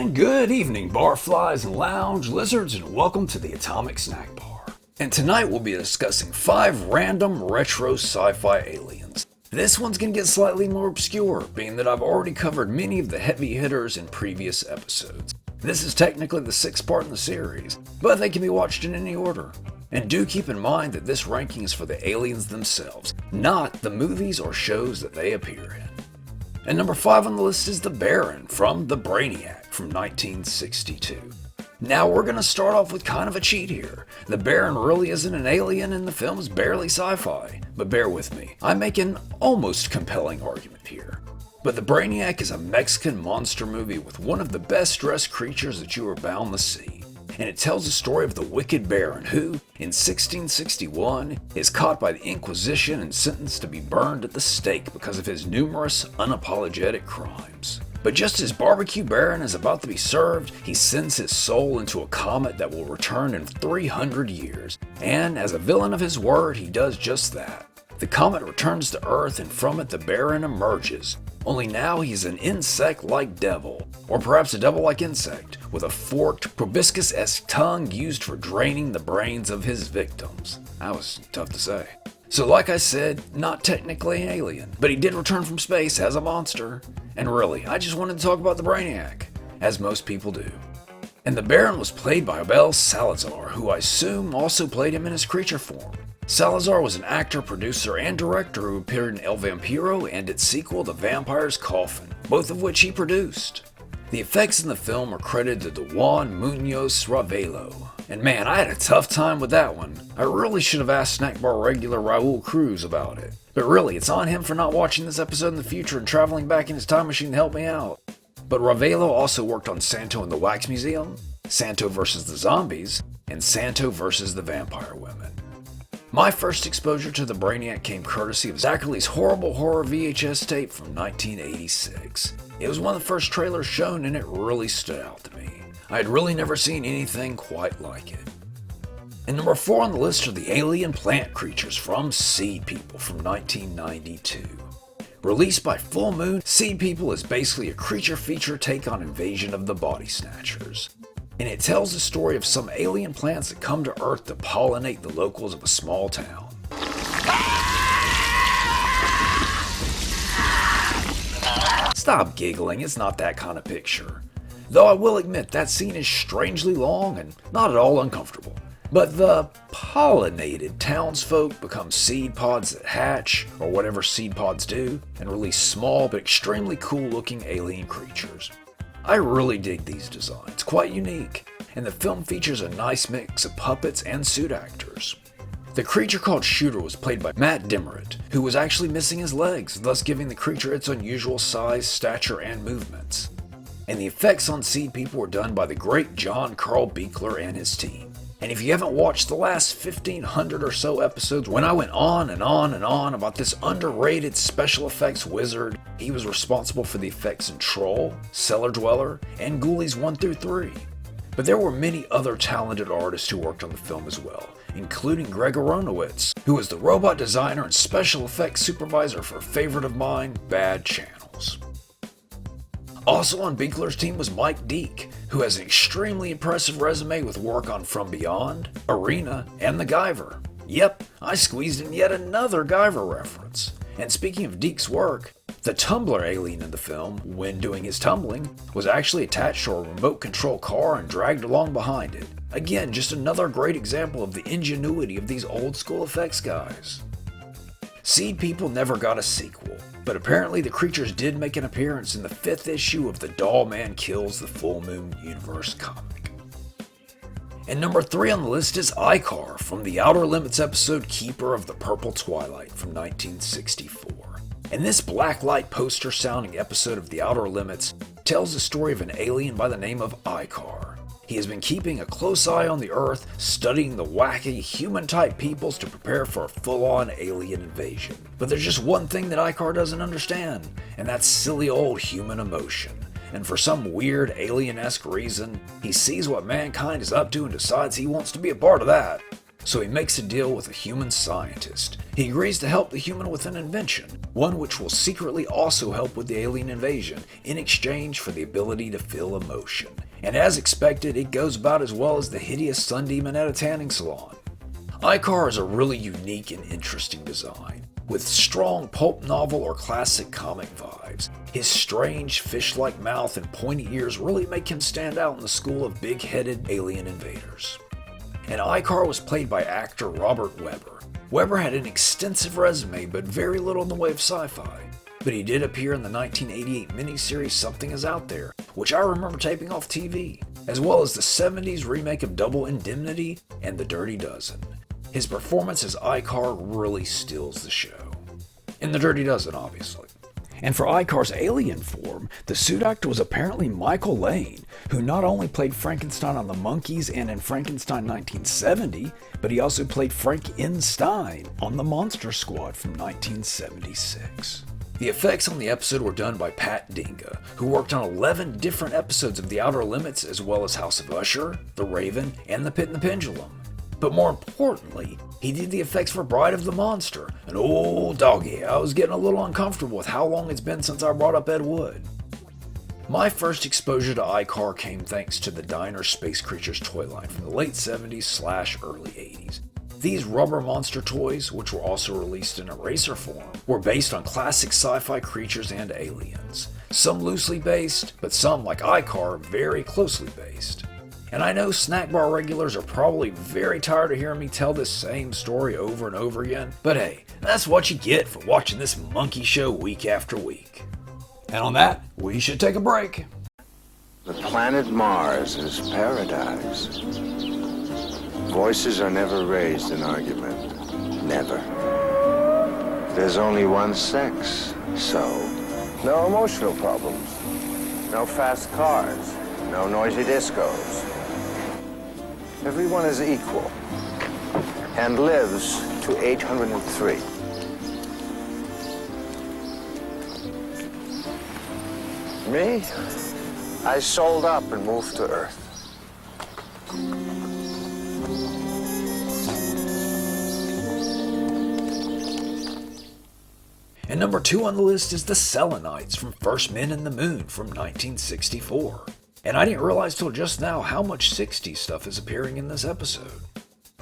And good evening, barflies and lounge lizards, and welcome to the Atomic Snack Bar. And tonight we'll be discussing 5 random retro sci-fi aliens. This one's gonna get slightly more obscure, being that I've already covered many of the heavy hitters in previous episodes. This is technically the 6th part in the series, but they can be watched in any order. And do keep in mind that this ranking is for the aliens themselves, not the movies or shows that they appear in. And number 5 on the list is the Baron from the Brainiac from 1962. Now we're going to start off with kind of a cheat here. The Baron really isn't an alien and the film is barely sci-fi, but bear with me, I make an almost compelling argument here. But the Brainiac is a Mexican monster movie with one of the best dressed creatures that you are bound to see. And it tells the story of the wicked Baron who, in 1661, is caught by the Inquisition and sentenced to be burned at the stake because of his numerous unapologetic crimes. But just as Barbecue Baron is about to be served, he sends his soul into a comet that will return in 300 years, and as a villain of his word, he does just that. The comet returns to Earth and from it the Baron emerges, only now he's an insect-like devil, or perhaps a devil-like insect, with a forked, proboscis-esque tongue used for draining the brains of his victims. That was tough to say. So like I said, not technically an alien, but he did return from space as a monster. And really, I just wanted to talk about the Brainiac, as most people do. And the Baron was played by Abel Salazar, who I assume also played him in his creature form. Salazar was an actor, producer, and director who appeared in El Vampiro and its sequel, The Vampire's Coffin, both of which he produced. The effects in the film are credited to Juan Munoz Ravelo. And man, I had a tough time with that one. I really should have asked Snack Bar regular Raul Cruz about it. But really, it's on him for not watching this episode in the future and traveling back in his time machine to help me out. But Ravelo also worked on Santo and the Wax Museum, Santo vs. the Zombies, and Santo vs. the Vampire Women. My first exposure to the Brainiac came courtesy of Zacherley's horrible horror VHS tape from 1986. It was one of the first trailers shown and it really stood out to me. I had really never seen anything quite like it. And number 4 on the list are the alien plant creatures from Seed People from 1992. Released by Full Moon, Seed People is basically a creature feature take on Invasion of the Body Snatchers. And it tells the story of some alien plants that come to Earth to pollinate the locals of a small town. Stop giggling, it's not that kind of picture. Though I will admit that scene is strangely long and not at all uncomfortable. But the pollinated townsfolk become seed pods that hatch, or whatever seed pods do, and release small but extremely cool looking alien creatures. I really dig these designs, quite unique, and the film features a nice mix of puppets and suit actors. The creature called Shooter was played by Matt Dimmerit, who was actually missing his legs, thus giving the creature its unusual size, stature, and movements. And the effects on Seed People were done by the great John Carl Buechler and his team. And if you haven't watched the last 1,500 or so episodes when I went on and on and on about this underrated special effects wizard, he was responsible for the effects in Troll, Cellar Dweller, and Ghoulies 1 through 3. But there were many other talented artists who worked on the film as well, including Greg Aronowitz, who was the robot designer and special effects supervisor for a favorite of mine, Bad Channels. Also on Buechler's team was Mike Deek, who has an extremely impressive resume with work on From Beyond, Arena, and The Guyver. Yep, I squeezed in yet another Guyver reference. And speaking of Deek's work, the tumbler alien in the film, when doing his tumbling, was actually attached to a remote control car and dragged along behind it. Again, just another great example of the ingenuity of these old school effects guys. Seed People never got a sequel, but apparently the creatures did make an appearance in the 5th issue of the Doll Man Kills the Full Moon Universe comic. And number 3 on the list is Ikar from the Outer Limits episode Keeper of the Purple Twilight from 1964. And this blacklight poster sounding episode of the Outer Limits tells the story of an alien by the name of Ikar. He has been keeping a close eye on the Earth, studying the wacky, human-type peoples to prepare for a full-on alien invasion. But there's just one thing that Ikar doesn't understand, and that's silly old human emotion. And for some weird, alien-esque reason, he sees what mankind is up to and decides he wants to be a part of that. so he makes a deal with a human scientist. He agrees to help the human with an invention, one which will secretly also help with the alien invasion, in exchange for the ability to feel emotion. And as expected, it goes about as well as the hideous sun demon at a tanning salon. Ikar is a really unique and interesting design, with strong pulp novel or classic comic vibes. His strange, fish-like mouth and pointy ears really make him stand out in the school of big-headed alien invaders. And Ikar was played by actor Robert Webber. Webber had an extensive resume, but very little in the way of sci-fi. But he did appear in the 1988 miniseries Something Is Out There, which I remember taping off TV, as well as the 70s remake of Double Indemnity and The Dirty Dozen. His performance as Ikar really steals the show. In The Dirty Dozen, obviously. And for Ikar's alien form, the suit actor was apparently Michael Lane, who not only played Frankenstein on the Monkees and in Frankenstein 1970, but he also played Frankenstein on the Monster Squad from 1976. The effects on the episode were done by Pat Dinga, who worked on 11 different episodes of The Outer Limits as well as House of Usher, The Raven, and The Pit and the Pendulum. But more importantly, he did the effects for Bride of the Monster, and oh doggy, I was getting a little uncomfortable with how long it's been since I brought up Ed Wood. My first exposure to Ikar came thanks to the Diner Space Creatures toy line from the late 70s/early 80s. These rubber monster toys, which were also released in eraser form, were based on classic sci-fi creatures and aliens. Some loosely based, but some, like Ikar, very closely based. And I know snack bar regulars are probably very tired of hearing me tell this same story over and over again, but hey, that's what you get for watching this monkey show week after week. And on that, we should take a break. The planet Mars is paradise. Voices are never raised in argument. Never. There's only one sex, so no emotional problems. No fast cars. No noisy discos. Everyone is equal and lives to 803. Me? I sold up and moved to Earth. And number 2 on the list is the Selenites from First Men in the Moon from 1964. And I didn't realize till just now how much 60s stuff is appearing in this episode.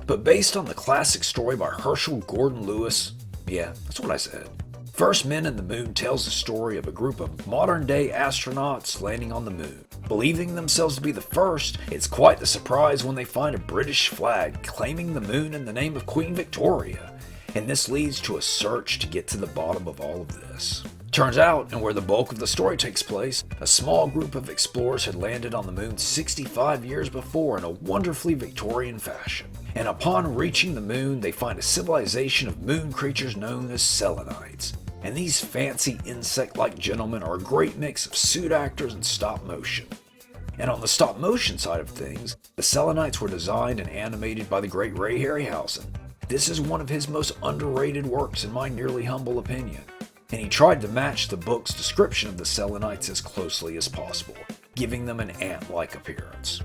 But based on the classic story by Herschel Gordon Lewis, yeah, that's what I said. First Men in the Moon tells the story of a group of modern-day astronauts landing on the moon. Believing themselves to be the first, it's quite the surprise when they find a British flag claiming the moon in the name of Queen Victoria. And this leads to a search to get to the bottom of all of this. Turns out, and where the bulk of the story takes place, a small group of explorers had landed on the moon 65 years before in a wonderfully Victorian fashion. And upon reaching the moon, they find a civilization of moon creatures known as Selenites. And these fancy insect-like gentlemen are a great mix of suit actors and stop motion. And on the stop motion side of things, the Selenites were designed and animated by the great Ray Harryhausen. This is one of his most underrated works in my nearly humble opinion. And he tried to match the book's description of the Selenites as closely as possible, giving them an ant-like appearance.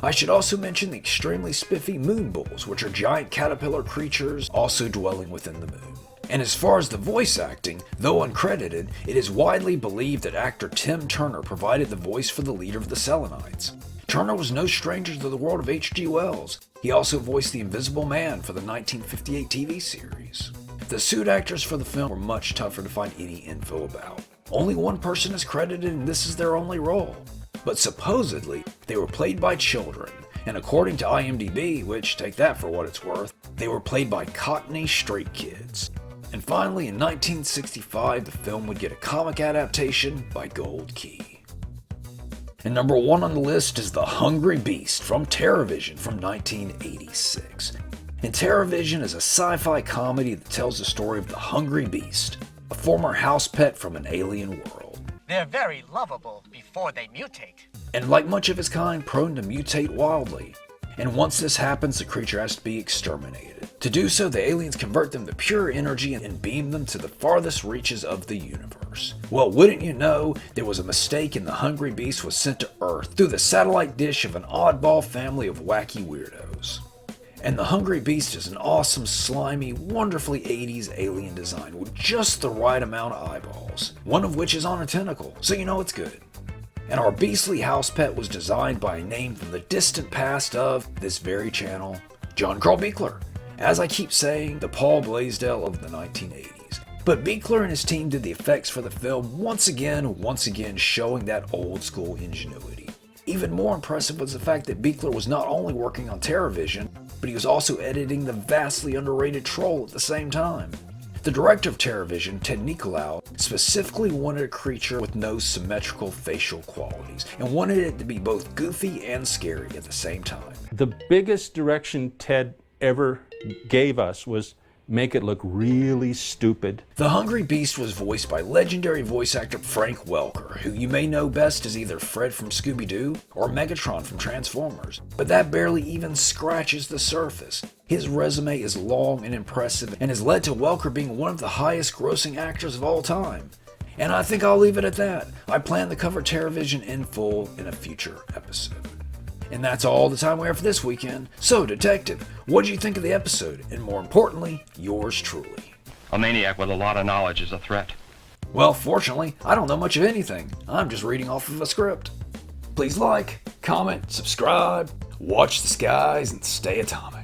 I should also mention the extremely spiffy moon bulls, which are giant caterpillar creatures also dwelling within the moon. And as far as the voice acting, though uncredited, it is widely believed that actor Tim Turner provided the voice for the leader of the Selenites. Turner was no stranger to the world of H.G. Wells. He also voiced the Invisible Man for the 1958 TV series. The suit actors for the film were much tougher to find any info about. Only one person is credited and this is their only role. But supposedly, they were played by children, and according to IMDb, which take that for what it's worth, they were played by Cockney street kids. And finally, in 1965, the film would get a comic adaptation by Gold Key. And number 1 on the list is The Hungry Beast from TerraVision from 1986. And TerraVision is a sci-fi comedy that tells the story of the Hungry Beast, a former house pet from an alien world. They're very lovable before they mutate. And like much of his kind, prone to mutate wildly. And once this happens, the creature has to be exterminated. To do so, the aliens convert them to pure energy and beam them to the farthest reaches of the universe. Well, wouldn't you know, there was a mistake and the Hungry Beast was sent to Earth through the satellite dish of an oddball family of wacky weirdos. And the Hungry Beast is an awesome, slimy, wonderfully 80s alien design with just the right amount of eyeballs, one of which is on a tentacle, so you know it's good. And our beastly house pet was designed by a name from the distant past of this very channel, John Carl Buechler. As I keep saying, the Paul Blaisdell of the 1980s. But Buechler and his team did the effects for the film once again showing that old school ingenuity. Even more impressive was the fact that Buechler was not only working on TerraVision, but he was also editing the vastly underrated Troll at the same time. The director of TerraVision, Ted Nicolau, specifically wanted a creature with no symmetrical facial qualities, and wanted it to be both goofy and scary at the same time. The biggest direction Ted ever gave us was make it look really stupid. The Hungry Beast was voiced by legendary voice actor Frank Welker, who you may know best as either Fred from Scooby-Doo or Megatron from Transformers, but that barely even scratches the surface. His resume is long and impressive and has led to Welker being one of the highest grossing actors of all time. And I think I'll leave it at that. I plan to cover TerraVision in full in a future episode. And that's all the time we have for this weekend. So, Detective, what did you think of the episode? And more importantly, yours truly. A maniac with a lot of knowledge is a threat. Well, fortunately, I don't know much of anything. I'm just reading off of a script. Please like, comment, subscribe, watch the skies, and stay atomic.